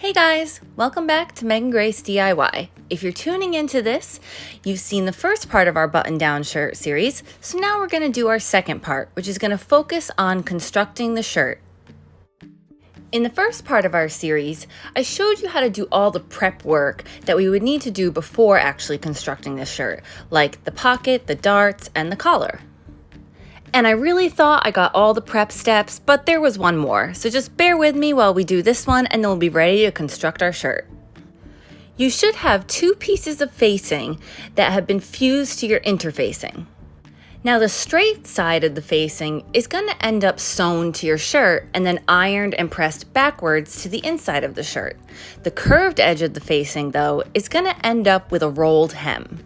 Hey guys, welcome back to Meghan Grace DIY. If you're tuning into this, you've seen the first part of our button-down shirt series, so now we're going to do our second part, which is going to focus on constructing the shirt. In the first part of our series, I showed you how to do all the prep work that we would need to do before actually constructing the shirt, like the pocket, the darts, and the collar. And I really thought I got all the prep steps, but there was one more, so just bear with me while we do this one and then we'll be ready to construct our shirt. You should have two pieces of facing that have been fused to your interfacing. Now the straight side of the facing is going to end up sewn to your shirt and then ironed and pressed backwards to the inside of the shirt. The curved edge of the facing, though, is going to end up with a rolled hem.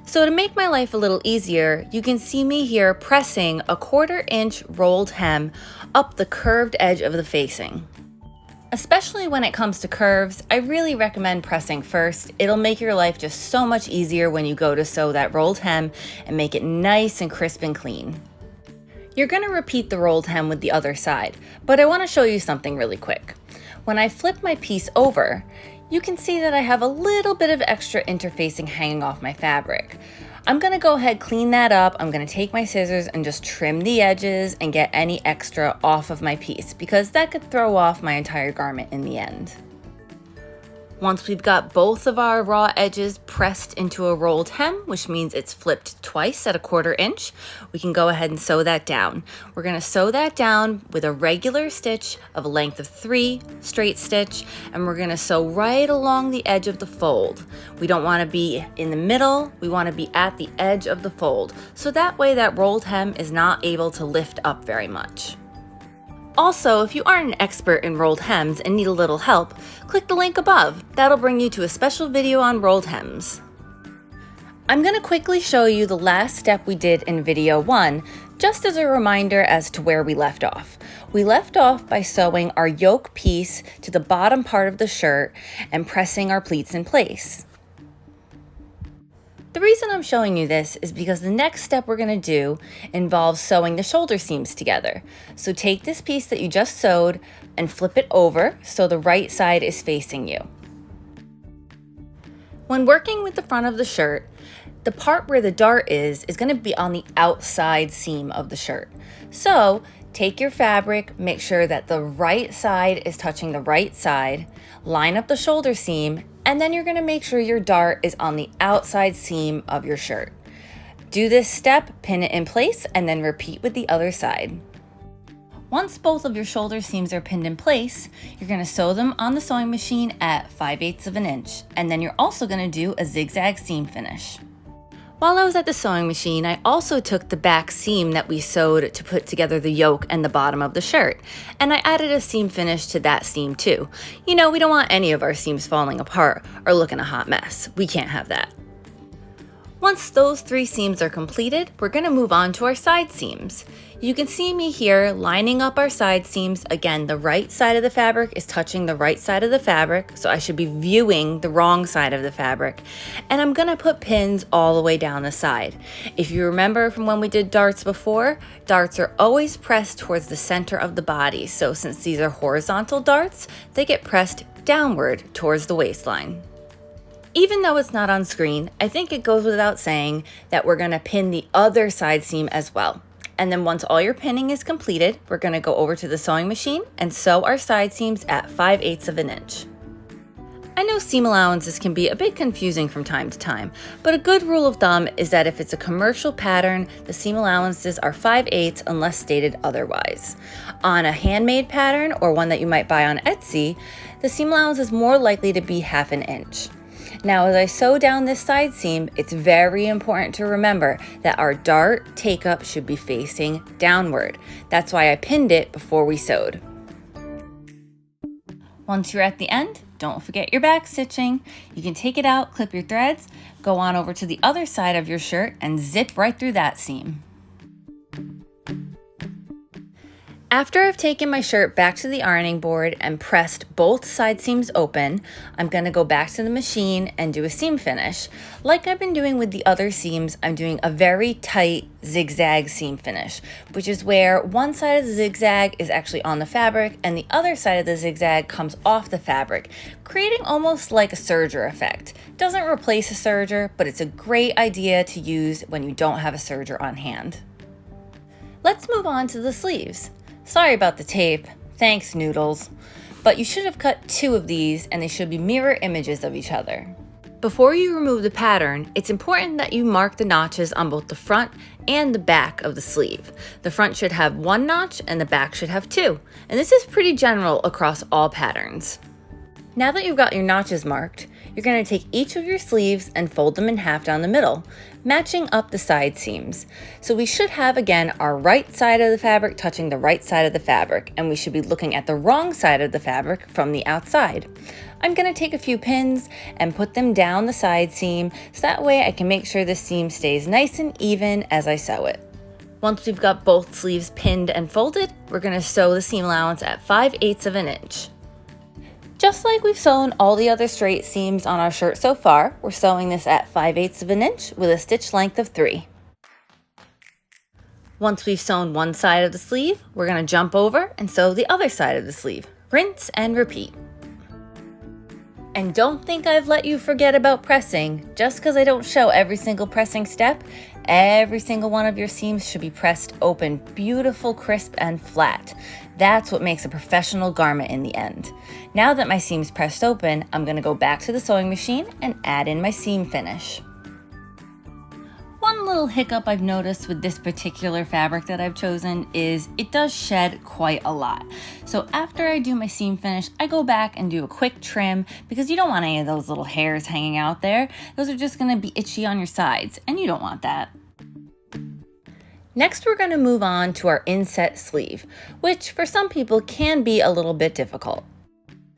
So to make my life a little easier, you can see me here pressing a 1/4 inch rolled hem up the curved edge of the facing. Especially when it comes to curves, I really recommend pressing first. It'll make your life just so much easier when you go to sew that rolled hem and make it nice and crisp and clean. You're going to repeat the rolled hem with the other side, but I want to show you something really quick. When I flip my piece over, you can see that I have a little bit of extra interfacing hanging off my fabric. I'm going to go ahead, clean that up. I'm going to take my scissors and just trim the edges and get any extra off of my piece because that could throw off my entire garment in the end. Once we've got both of our raw edges pressed into a rolled hem, which means it's flipped twice at a 1/4 inch, we can go ahead and sew that down. We're going to sew that down with a regular stitch of a length of 3 straight stitch, and we're going to sew right along the edge of the fold. We don't want to be in the middle, we want to be at the edge of the fold, so that way that rolled hem is not able to lift up very much. Also, if you aren't an expert in rolled hems and need a little help, click the link above. That'll bring you to a special video on rolled hems. I'm going to quickly show you the last step we did in video 1, just as a reminder as to where we left off. We left off by sewing our yoke piece to the bottom part of the shirt and pressing our pleats in place. The reason I'm showing you this is because the next step we're going to do involves sewing the shoulder seams together. So take this piece that you just sewed and flip it over so the right side is facing you. When working with the front of the shirt, the part where the dart is going to be on the outside seam of the shirt. So take your fabric, make sure that the right side is touching the right side, line up the shoulder seam, and then you're going to make sure your dart is on the outside seam of your shirt. Do this step, pin it in place, and then repeat with the other side. Once both of your shoulder seams are pinned in place, you're going to sew them on the sewing machine at 5/8 of an inch, and then you're also going to do a zigzag seam finish. While I was at the sewing machine, I also took the back seam that we sewed to put together the yoke and the bottom of the shirt, and I added a seam finish to that seam too. You know, we don't want any of our seams falling apart or looking a hot mess. We can't have that. Once those 3 seams are completed, we're going to move on to our side seams. You can see me here lining up our side seams. Again, the right side of the fabric is touching the right side of the fabric, so I should be viewing the wrong side of the fabric. And I'm going to put pins all the way down the side. If you remember from when we did darts before, darts are always pressed towards the center of the body. So since these are horizontal darts, they get pressed downward towards the waistline. Even though it's not on screen, I think it goes without saying that we're going to pin the other side seam as well. And then once all your pinning is completed, we're going to go over to the sewing machine and sew our side seams at 5/8 of an inch. I know seam allowances can be a bit confusing from time to time, but a good rule of thumb is that if it's a commercial pattern, the seam allowances are 5/8 unless stated otherwise. On a handmade pattern or one that you might buy on Etsy, the seam allowance is more likely to be 1/2 inch. Now, as I sew down this side seam, it's very important to remember that our dart take-up should be facing downward. That's why I pinned it before we sewed. Once you're at the end, don't forget your back stitching. You can take it out, clip your threads, go on over to the other side of your shirt and zip right through that seam. After I've taken my shirt back to the ironing board and pressed both side seams open, I'm going to go back to the machine and do a seam finish. Like I've been doing with the other seams, I'm doing a very tight zigzag seam finish, which is where one side of the zigzag is actually on the fabric and the other side of the zigzag comes off the fabric, creating almost like a serger effect. Doesn't replace a serger, but it's a great idea to use when you don't have a serger on hand. Let's move on to the sleeves. Sorry about the tape, thanks Noodles, but you should have cut 2 of these and they should be mirror images of each other. Before you remove the pattern, it's important that you mark the notches on both the front and the back of the sleeve. The front should have 1 notch and the back should have 2, and this is pretty general across all patterns. Now that you've got your notches marked, you're going to take each of your sleeves and fold them in half down the middle, matching up the side seams. So we should have, again, our right side of the fabric touching the right side of the fabric, and we should be looking at the wrong side of the fabric from the outside. I'm going to take a few pins and put them down the side seam, so that way I can make sure the seam stays nice and even as I sew it. Once we've got both sleeves pinned and folded, we're going to sew the seam allowance at 5/8 of an inch. Just like we've sewn all the other straight seams on our shirt so far, we're sewing this at 5/8 of an inch with a stitch length of 3. Once we've sewn one side of the sleeve, we're going to jump over and sew the other side of the sleeve. Rinse and repeat. And don't think I've let you forget about pressing. Just because I don't show every single pressing step, every single one of your seams should be pressed open, beautiful, crisp, and flat. That's what makes a professional garment in the end. Now that my seam's pressed open, I'm going to go back to the sewing machine and add in my seam finish. One little hiccup I've noticed with this particular fabric that I've chosen is it does shed quite a lot. So after I do my seam finish, I go back and do a quick trim because you don't want any of those little hairs hanging out there. Those are just going to be itchy on your sides, and you don't want that. Next, we're going to move on to our inset sleeve, which for some people can be a little bit difficult.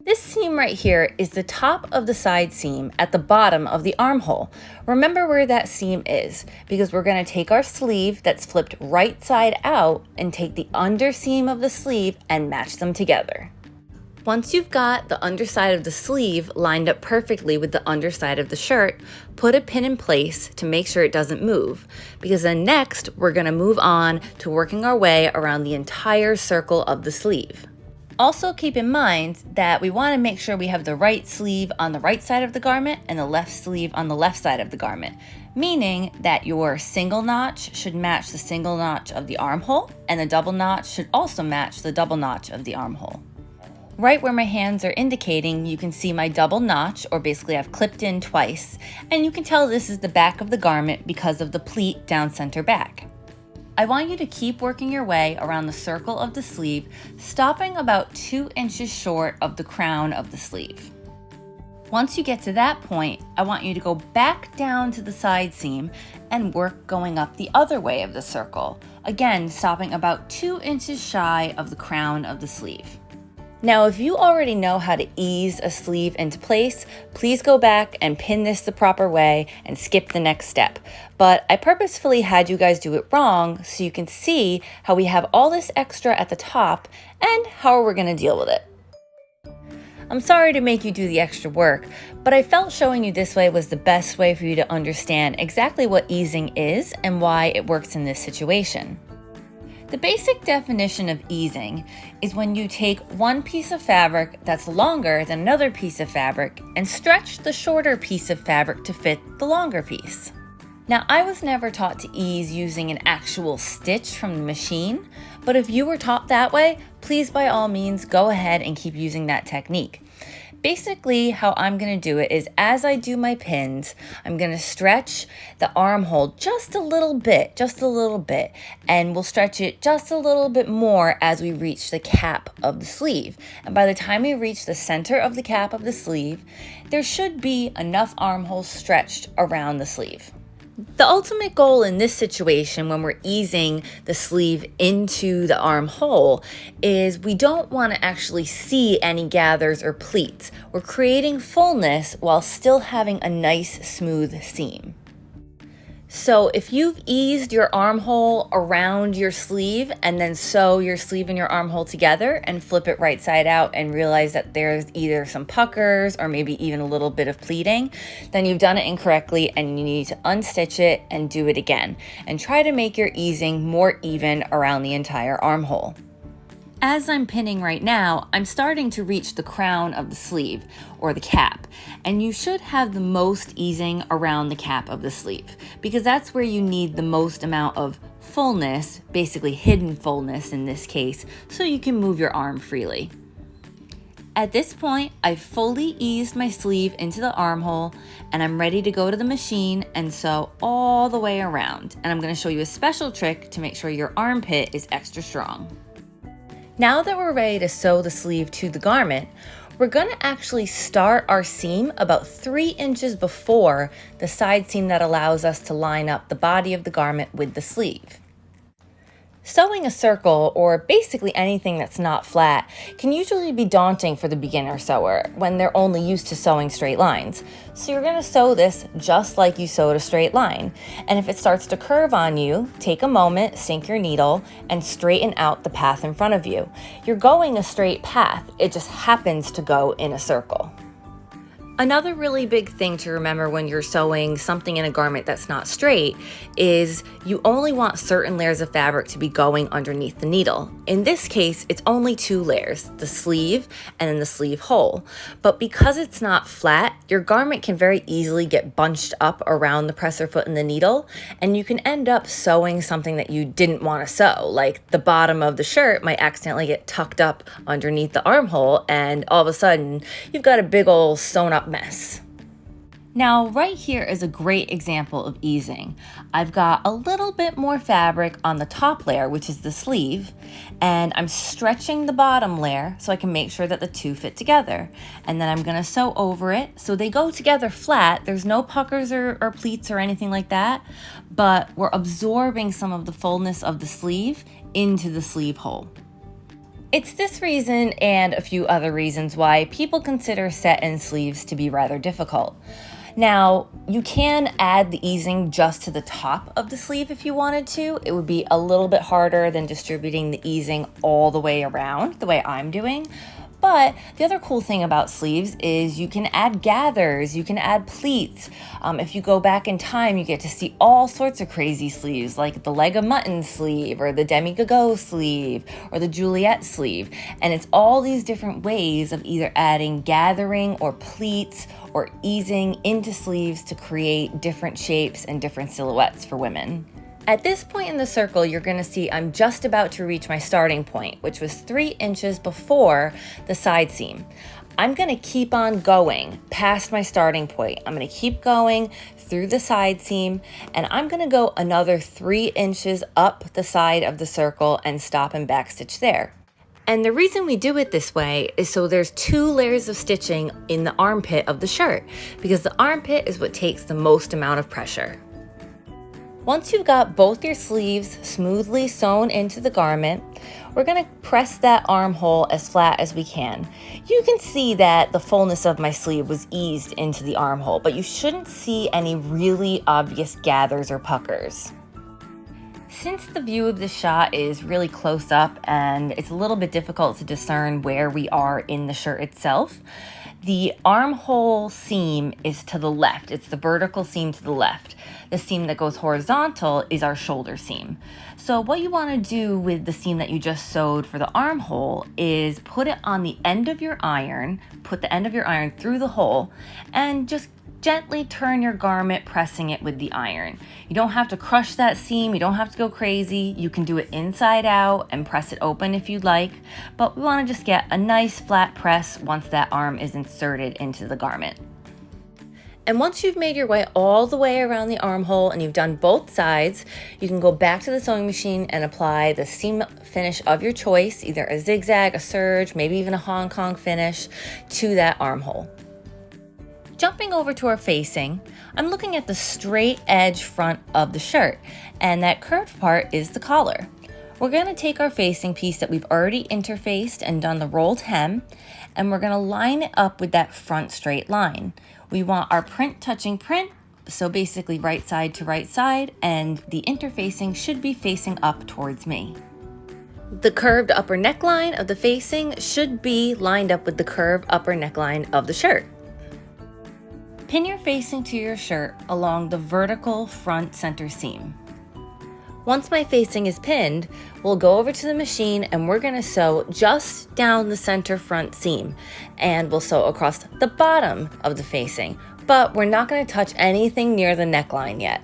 This seam right here is the top of the side seam at the bottom of the armhole. Remember where that seam is, because we're going to take our sleeve that's flipped right side out and take the under seam of the sleeve and match them together. Once you've got the underside of the sleeve lined up perfectly with the underside of the shirt, put a pin in place to make sure it doesn't move, because then next we're going to move on to working our way around the entire circle of the sleeve. Also keep in mind that we want to make sure we have the right sleeve on the right side of the garment and the left sleeve on the left side of the garment, meaning that your single notch should match the single notch of the armhole and the double notch should also match the double notch of the armhole. Right where my hands are indicating, you can see my double notch, or basically I've clipped in twice, and you can tell this is the back of the garment because of the pleat down center back. I want you to keep working your way around the circle of the sleeve, stopping about 2 inches short of the crown of the sleeve. Once you get to that point, I want you to go back down to the side seam and work going up the other way of the circle, again stopping about 2 inches shy of the crown of the sleeve. Now, if you already know how to ease a sleeve into place, please go back and pin this the proper way and skip the next step. But I purposefully had you guys do it wrong so you can see how we have all this extra at the top and how we're going to deal with it. I'm sorry to make you do the extra work, but I felt showing you this way was the best way for you to understand exactly what easing is and why it works in this situation. The basic definition of easing is when you take one piece of fabric that's longer than another piece of fabric and stretch the shorter piece of fabric to fit the longer piece. Now, I was never taught to ease using an actual stitch from the machine, but if you were taught that way, please by all means go ahead and keep using that technique. Basically, how I'm going to do it is as I do my pins, I'm going to stretch the armhole just a little bit, and we'll stretch it just a little bit more as we reach the cap of the sleeve. And by the time we reach the center of the cap of the sleeve, there should be enough armholes stretched around the sleeve. The ultimate goal in this situation when we're easing the sleeve into the armhole is we don't want to actually see any gathers or pleats. We're creating fullness while still having a nice smooth seam. So if you've eased your armhole around your sleeve and then sew your sleeve and your armhole together and flip it right side out and realize that there's either some puckers or maybe even a little bit of pleating, then you've done it incorrectly and you need to unstitch it and do it again. And try to make your easing more even around the entire armhole. As I'm pinning right now, I'm starting to reach the crown of the sleeve, or the cap, and you should have the most easing around the cap of the sleeve, because that's where you need the most amount of fullness, basically hidden fullness in this case, so you can move your arm freely. At this point, I've fully eased my sleeve into the armhole, and I'm ready to go to the machine and sew all the way around. And I'm going to show you a special trick to make sure your armpit is extra strong. Now that we're ready to sew the sleeve to the garment, we're going to actually start our seam about 3 inches before the side seam that allows us to line up the body of the garment with the sleeve. Sewing a circle, or basically anything that's not flat, can usually be daunting for the beginner sewer when they're only used to sewing straight lines. So you're going to sew this just like you sewed a straight line. And if it starts to curve on you, take a moment, sink your needle, and straighten out the path in front of you. You're going a straight path, it just happens to go in a circle. Another really big thing to remember when you're sewing something in a garment that's not straight is you only want certain layers of fabric to be going underneath the needle. In this case, it's only 2 layers, the sleeve and then the sleeve hole. But because it's not flat, your garment can very easily get bunched up around the presser foot and the needle, and you can end up sewing something that you didn't want to sew, like the bottom of the shirt might accidentally get tucked up underneath the armhole, and all of a sudden you've got a big old sewn up mess. Now, right here is a great example of easing. I've got a little bit more fabric on the top layer, which is the sleeve, and I'm stretching the bottom layer so I can make sure that the two fit together. And then I'm gonna sew over it so they go together flat. There's no puckers or pleats or anything like that, but we're absorbing some of the fullness of the sleeve into the sleeve hole. It's this reason and a few other reasons why people consider set-in sleeves to be rather difficult. Now, you can add the easing just to the top of the sleeve if you wanted to. It would be a little bit harder than distributing the easing all the way around, the way I'm doing. But the other cool thing about sleeves is you can add gathers, you can add pleats. If you go back in time, you get to see all sorts of crazy sleeves, like the leg of mutton sleeve, or the demi-gogo sleeve, or the Juliet sleeve. And it's all these different ways of either adding gathering or pleats or easing into sleeves to create different shapes and different silhouettes for women. At this point in the circle, you're going to see I'm just about to reach my starting point, which was 3 inches before the side seam. I'm going to keep on going past my starting point. I'm going to keep going through the side seam, and I'm going to go another 3 inches up the side of the circle and stop and backstitch there. And the reason we do it this way is so there's 2 layers of stitching in the armpit of the shirt, because the armpit is what takes the most amount of pressure. Once you've got both your sleeves smoothly sewn into the garment, we're going to press that armhole as flat as we can. You can see that the fullness of my sleeve was eased into the armhole, but you shouldn't see any really obvious gathers or puckers. Since the view of the shot is really close up and it's a little bit difficult to discern where we are in the shirt itself, the armhole seam is to the left. It's the vertical seam to the left. The seam that goes horizontal is our shoulder seam. So what you want to do with the seam that you just sewed for the armhole is put it on the end of your iron, put the end of your iron through the hole, and just gently turn your garment, pressing it with the iron. You don't have to crush that seam, you don't have to go crazy. You can do it inside out and press it open if you'd like, but we want to just get a nice flat press once that arm is inserted into the garment. And once you've made your way all the way around the armhole and you've done both sides, you can go back to the sewing machine and apply the seam finish of your choice, either a zigzag, a serge, maybe even a Hong Kong finish, to that armhole. Jumping over to our facing, I'm looking at the straight edge front of the shirt, and that curved part is the collar. We're going to take our facing piece that we've already interfaced and done the rolled hem, and we're going to line it up with that front straight line. We want our print touching print, so basically right side to right side, and the interfacing should be facing up towards me. The curved upper neckline of the facing should be lined up with the curved upper neckline of the shirt. Pin your facing to your shirt along the vertical front center seam. Once my facing is pinned, we'll go over to the machine and we're going to sew just down the center front seam, and we'll sew across the bottom of the facing, but we're not going to touch anything near the neckline yet.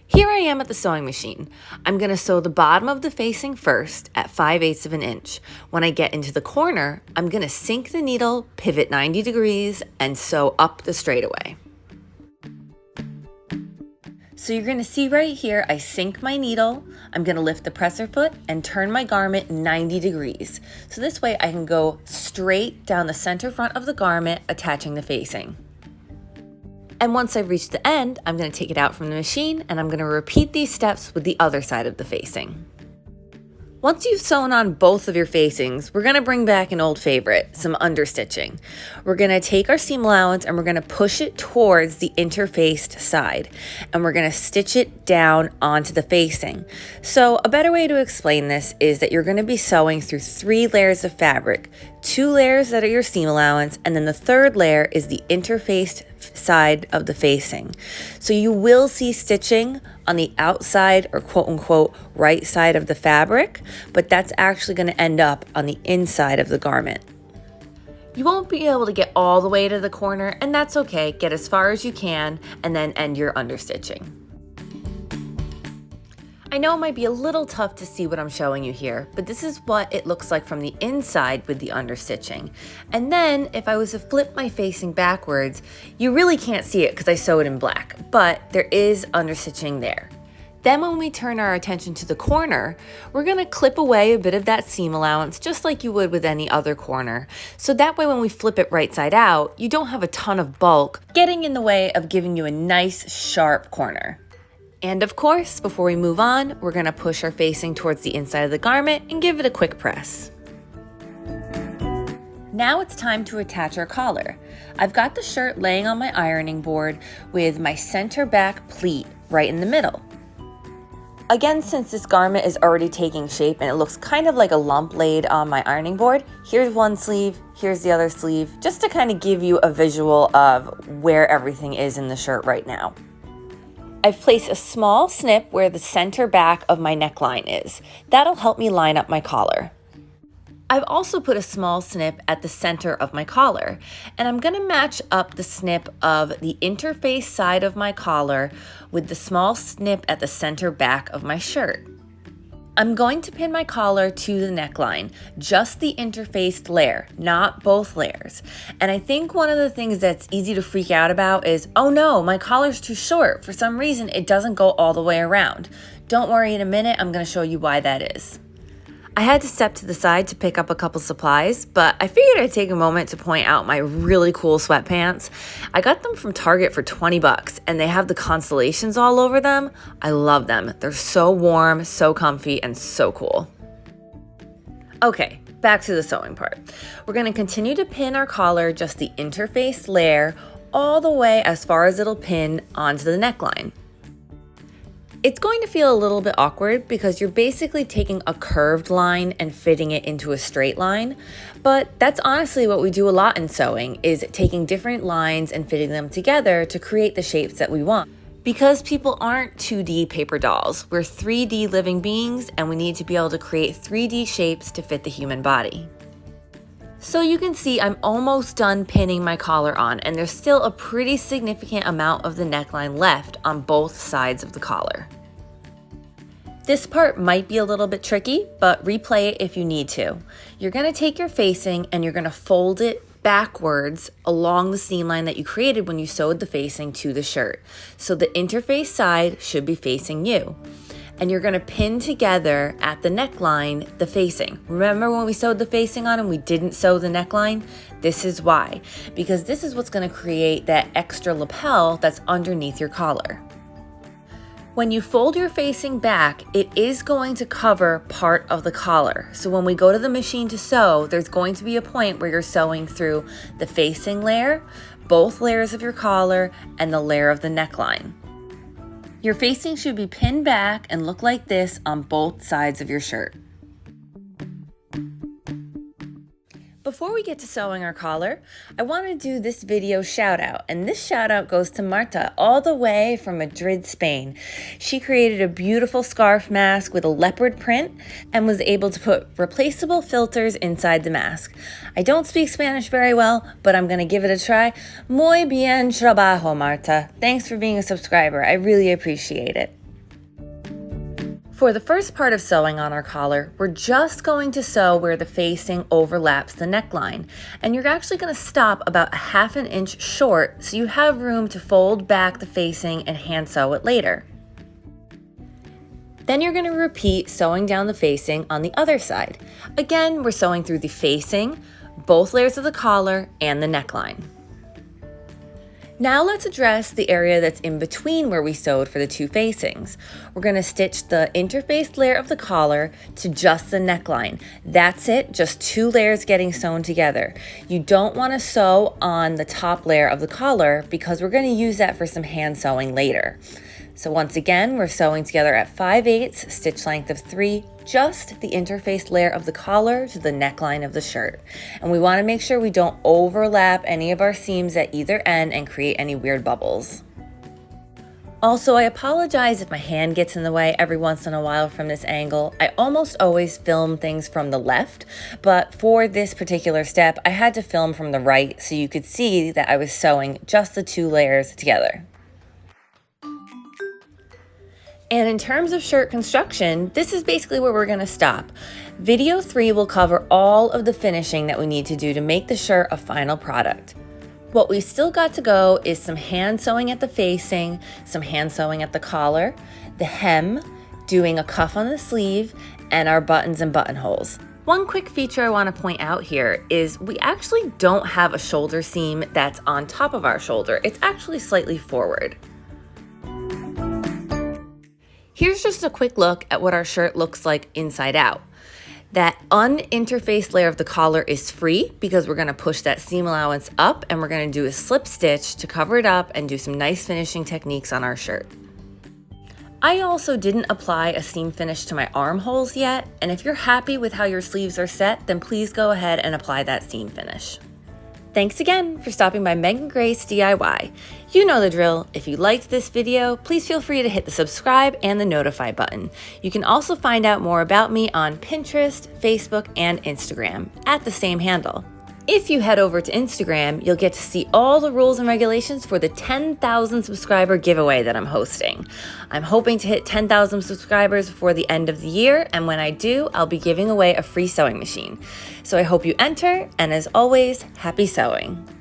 Here I am at the sewing machine. I'm going to sew the bottom of the facing first at 5/8 of an inch. When I get into the corner, I'm going to sink the needle, pivot 90 degrees, and sew up the straightaway. So you're going to see right here, I sink my needle, I'm going to lift the presser foot and turn my garment 90 degrees. So this way I can go straight down the center front of the garment, attaching the facing. And once I've reached the end, I'm going to take it out from the machine and I'm going to repeat these steps with the other side of the facing. Once you've sewn on both of your facings, we're going to bring back an old favorite, some understitching. We're going to take our seam allowance and we're going to push it towards the interfaced side, and we're going to stitch it down onto the facing. So a better way to explain this is that you're going to be sewing through 3 layers of fabric, 2 layers that are your seam allowance, and then the 3rd layer is the interfaced side of the facing. So you will see stitching on the outside, or quote unquote right side of the fabric, but that's actually going to end up on the inside of the garment. You won't be able to get all the way to the corner, and that's okay. Get as far as you can and then end your understitching. I know it might be a little tough to see what I'm showing you here, but this is what it looks like from the inside with the understitching. And then if I was to flip my facing backwards, you really can't see it because I sewed in black, but there is understitching there. Then when we turn our attention to the corner, we're going to clip away a bit of that seam allowance just like you would with any other corner. So that way when we flip it right side out, you don't have a ton of bulk getting in the way of giving you a nice sharp corner. And of course, before we move on, we're going to push our facing towards the inside of the garment and give it a quick press. Now it's time to attach our collar. I've got the shirt laying on my ironing board with my center back pleat right in the middle. Again, since this garment is already taking shape and it looks kind of like a lump laid on my ironing board, here's one sleeve, here's the other sleeve, just to kind of give you a visual of where everything is in the shirt right now. I've placed a small snip where the center back of my neckline is. That'll help me line up my collar. I've also put a small snip at the center of my collar, and I'm going to match up the snip of the interface side of my collar with the small snip at the center back of my shirt. I'm going to pin my collar to the neckline, just the interfaced layer, not both layers. And I think one of the things that's easy to freak out about is, oh no, my collar's too short. For some reason, it doesn't go all the way around. Don't worry, in a minute, I'm going to show you why that is. I had to step to the side to pick up a couple supplies, but I figured I'd take a moment to point out my really cool sweatpants. I got them from Target for 20 bucks, and they have the constellations all over them. I love them. They're so warm, so comfy, and so cool. Okay, back to the sewing part. We're going to continue to pin our collar, just the interfaced layer, all the way as far as it'll pin onto the neckline. It's going to feel a little bit awkward because you're basically taking a curved line and fitting it into a straight line, but that's honestly what we do a lot in sewing, is taking different lines and fitting them together to create the shapes that we want. Because people aren't 2D paper dolls, we're 3D living beings, and we need to be able to create 3D shapes to fit the human body. So you can see I'm almost done pinning my collar on, and there's still a pretty significant amount of the neckline left on both sides of the collar. This part might be a little bit tricky, but replay it if you need to. You're going to take your facing and you're going to fold it backwards along the seam line that you created when you sewed the facing to the shirt. So the interface side should be facing you. And you're going to pin together at the neckline the facing. Remember when we sewed the facing on and we didn't sew the neckline? This is why. Because this is what's going to create that extra lapel that's underneath your collar. When you fold your facing back, it is going to cover part of the collar. So when we go to the machine to sew, there's going to be a point where you're sewing through the facing layer, both layers of your collar, and the layer of the neckline. Your facing should be pinned back and look like this on both sides of your shirt. Before we get to sewing our collar, I want to do this video shout out, and this shout out goes to Marta all the way from Madrid, Spain. She created a beautiful scarf mask with a leopard print and was able to put replaceable filters inside the mask. I don't speak Spanish very well, but I'm going to give it a try. Muy bien trabajo, Marta. Thanks for being a subscriber. I really appreciate it. For the first part of sewing on our collar, we're just going to sew where the facing overlaps the neckline. And you're actually going to stop about 1/2 inch short so you have room to fold back the facing and hand sew it later. Then you're going to repeat sewing down the facing on the other side. Again, we're sewing through the facing, both layers of the collar, and the neckline. Now let's address the area that's in between where we sewed for the two facings. We're going to stitch the interfaced layer of the collar to just the neckline. That's it, just 2 layers getting sewn together. You don't want to sew on the top layer of the collar because we're going to use that for some hand sewing later. So once again, we're sewing together at 5/8, stitch length of 3, just the interfaced layer of the collar to the neckline of the shirt. And we want to make sure we don't overlap any of our seams at either end and create any weird bubbles. Also, I apologize if my hand gets in the way every once in a while from this angle. I almost always film things from the left, but for this particular step, I had to film from the right so you could see that I was sewing just the 2 layers together. And in terms of shirt construction, this is basically where we're going to stop. Video 3 will cover all of the finishing that we need to do to make the shirt a final product. What we still got to go is some hand sewing at the facing, some hand sewing at the collar, the hem, doing a cuff on the sleeve, and our buttons and buttonholes. One quick feature I want to point out here is we actually don't have a shoulder seam that's on top of our shoulder. It's actually slightly forward. Here's just a quick look at what our shirt looks like inside out. That uninterfaced layer of the collar is free because we're going to push that seam allowance up and we're going to do a slip stitch to cover it up and do some nice finishing techniques on our shirt. I also didn't apply a seam finish to my armholes yet, and if you're happy with how your sleeves are set, then please go ahead and apply that seam finish. Thanks again for stopping by Meghan Grace DIY. You know the drill. If you liked this video, please feel free to hit the subscribe and the notify button. You can also find out more about me on Pinterest, Facebook, and Instagram at the same handle. If you head over to Instagram, you'll get to see all the rules and regulations for the 10,000 subscriber giveaway that I'm hosting. I'm hoping to hit 10,000 subscribers before the end of the year, and when I do, I'll be giving away a free sewing machine. So I hope you enter, and as always, happy sewing.